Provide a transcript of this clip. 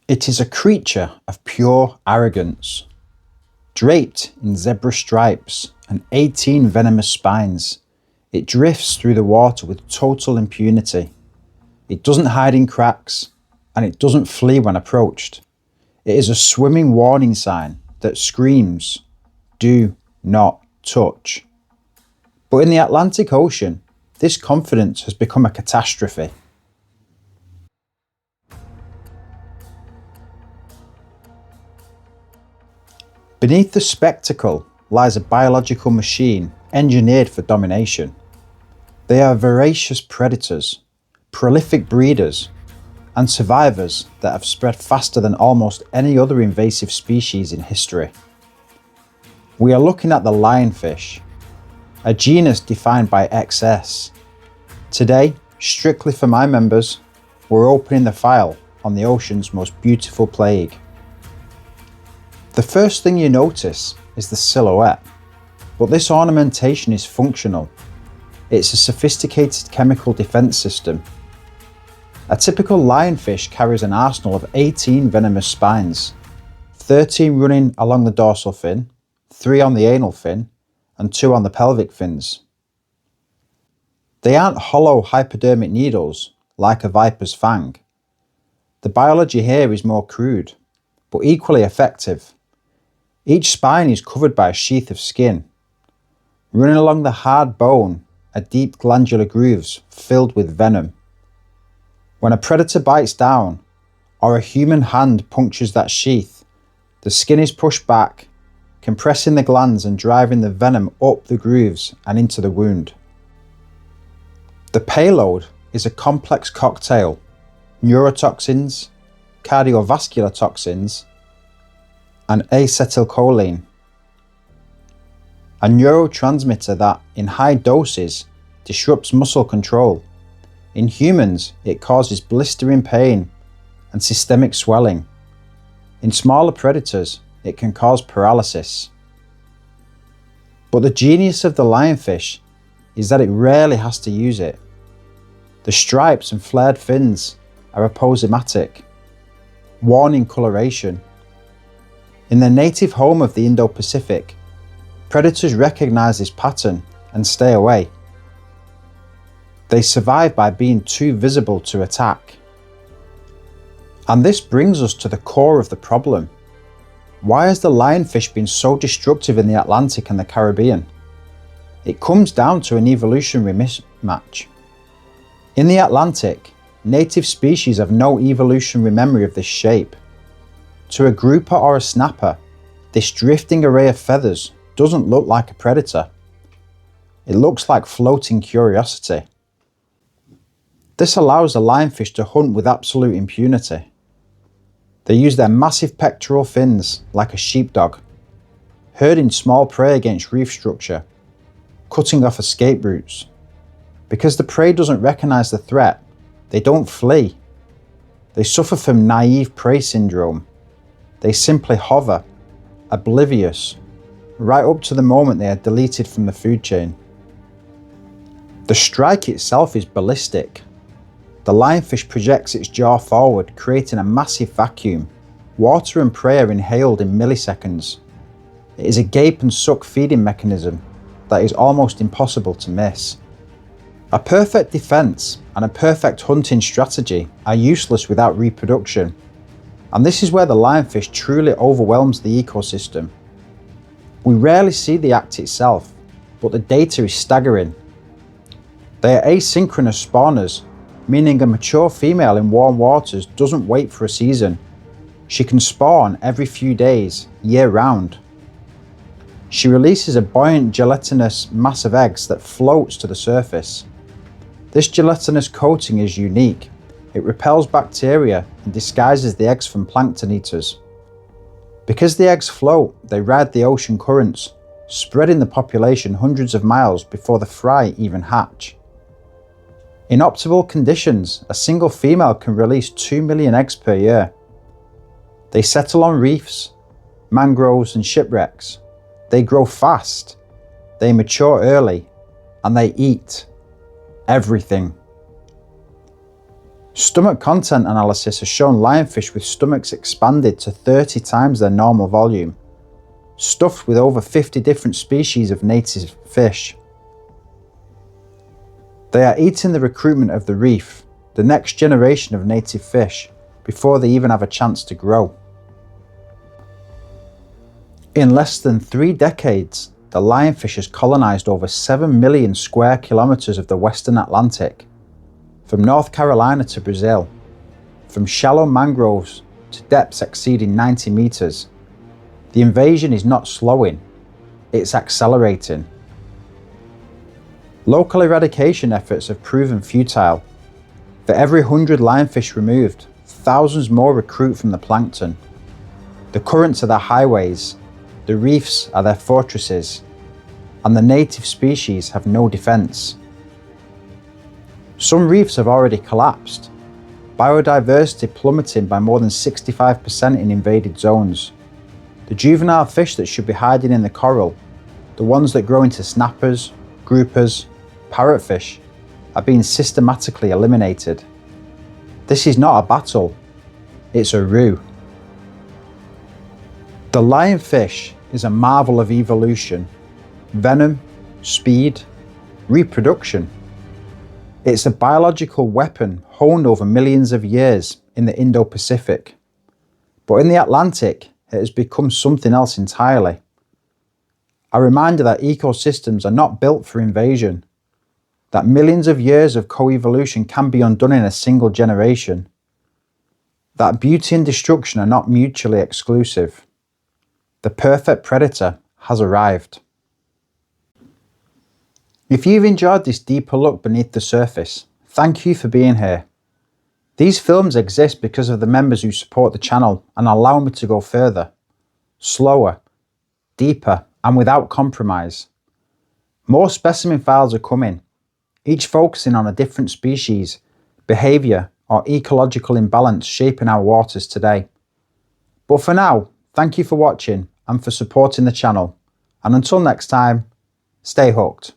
It is a creature of pure arrogance, draped in zebra stripes and 18 venomous spines. It drifts through the water with total impunity. It doesn't hide in cracks, and it doesn't flee when approached. It is a swimming warning sign that screams, "Do not touch." But in the Atlantic Ocean, this confidence has become a catastrophe. Beneath the spectacle lies a biological machine engineered for domination. They are voracious predators, prolific breeders, and survivors that have spread faster than almost any other invasive species in history. We are looking at the lionfish, a genus defined by XS. Today, strictly for my members, we're opening the file on the ocean's most beautiful plague. The first thing you notice is the silhouette, but this ornamentation is functional. It's a sophisticated chemical defense system. A typical lionfish carries an arsenal of 18 venomous spines, 13 running along the dorsal fin, 3 on the anal fin, and 2 on the pelvic fins. They aren't hollow hypodermic needles like a viper's fang. The biology here is more crude, but equally effective. Each spine is covered by a sheath of skin. Running along the hard bone are deep glandular grooves filled with venom. When a predator bites down, or a human hand punctures that sheath, the skin is pushed back, compressing the glands and driving the venom up the grooves and into the wound. The payload is a complex cocktail: neurotoxins, cardiovascular toxins, and acetylcholine, a neurotransmitter that, in high doses, disrupts muscle control. In humans, it causes blistering pain and systemic swelling. In smaller predators, it can cause paralysis. But the genius of the lionfish is that it rarely has to use it. The stripes and flared fins are aposematic, warning coloration. In their native home of the Indo-Pacific, predators recognize this pattern and stay away. They survive by being too visible to attack. And this brings us to the core of the problem. Why has the lionfish been so destructive in the Atlantic and the Caribbean? It comes down to an evolutionary mismatch. In the Atlantic, native species have no evolutionary memory of this shape. To a grouper or a snapper, this drifting array of feathers doesn't look like a predator. It looks like floating curiosity. This allows the lionfish to hunt with absolute impunity. They use their massive pectoral fins like a sheepdog, herding small prey against reef structure, cutting off escape routes. Because the prey doesn't recognize the threat, they don't flee. They suffer from naive prey syndrome. They simply hover, oblivious, right up to the moment they are deleted from the food chain. The strike itself is ballistic. The lionfish projects its jaw forward, creating a massive vacuum. Water and prey are inhaled in milliseconds. It is a gape and suck feeding mechanism that is almost impossible to miss. A perfect defense and a perfect hunting strategy are useless without reproduction. And this is where the lionfish truly overwhelms the ecosystem. We rarely see the act itself, but the data is staggering. They are asynchronous spawners, meaning a mature female in warm waters doesn't wait for a season. She can spawn every few days, year-round. She releases a buoyant gelatinous mass of eggs that floats to the surface. This gelatinous coating is unique. It repels bacteria and disguises the eggs from plankton eaters. Because the eggs float, they ride the ocean currents, spreading the population hundreds of miles before the fry even hatch. In optimal conditions, a single female can release 2 million eggs per year. They settle on reefs, mangroves and shipwrecks. They grow fast. They mature early. and they eat everything. Stomach content analysis has shown lionfish with stomachs expanded to 30 times their normal volume, stuffed with over 50 different species of native fish. They are eating the recruitment of the reef, the next generation of native fish, before they even have a chance to grow. In less than 3 decades, the lionfish has colonised over 7 million square kilometres of the Western Atlantic, from North Carolina to Brazil, from shallow mangroves to depths exceeding 90 metres. The invasion is not slowing, it's accelerating. Local eradication efforts have proven futile. For every 100 lionfish removed, thousands more recruit from the plankton. The currents are their highways, the reefs are their fortresses, and the native species have no defence. Some reefs have already collapsed, biodiversity plummeting by more than 65% in invaded zones. The juvenile fish that should be hiding in the coral, the ones that grow into snappers, groupers, parrotfish, are being systematically eliminated. This is not a battle, it's a rout. The lionfish is a marvel of evolution, venom, speed, reproduction. It's a biological weapon honed over millions of years in the Indo-Pacific. But in the Atlantic, it has become something else entirely. A reminder that ecosystems are not built for invasion, that millions of years of co-evolution can be undone in a single generation, that beauty and destruction are not mutually exclusive. The perfect predator has arrived. If you've enjoyed this deeper look beneath the surface, thank you for being here. These films exist because of the members who support the channel and allow me to go further, slower, deeper, and without compromise. More specimen files are coming, each focusing on a different species, behaviour, or ecological imbalance shaping our waters today. But for now, thank you for watching and for supporting the channel. And until next time, stay hooked.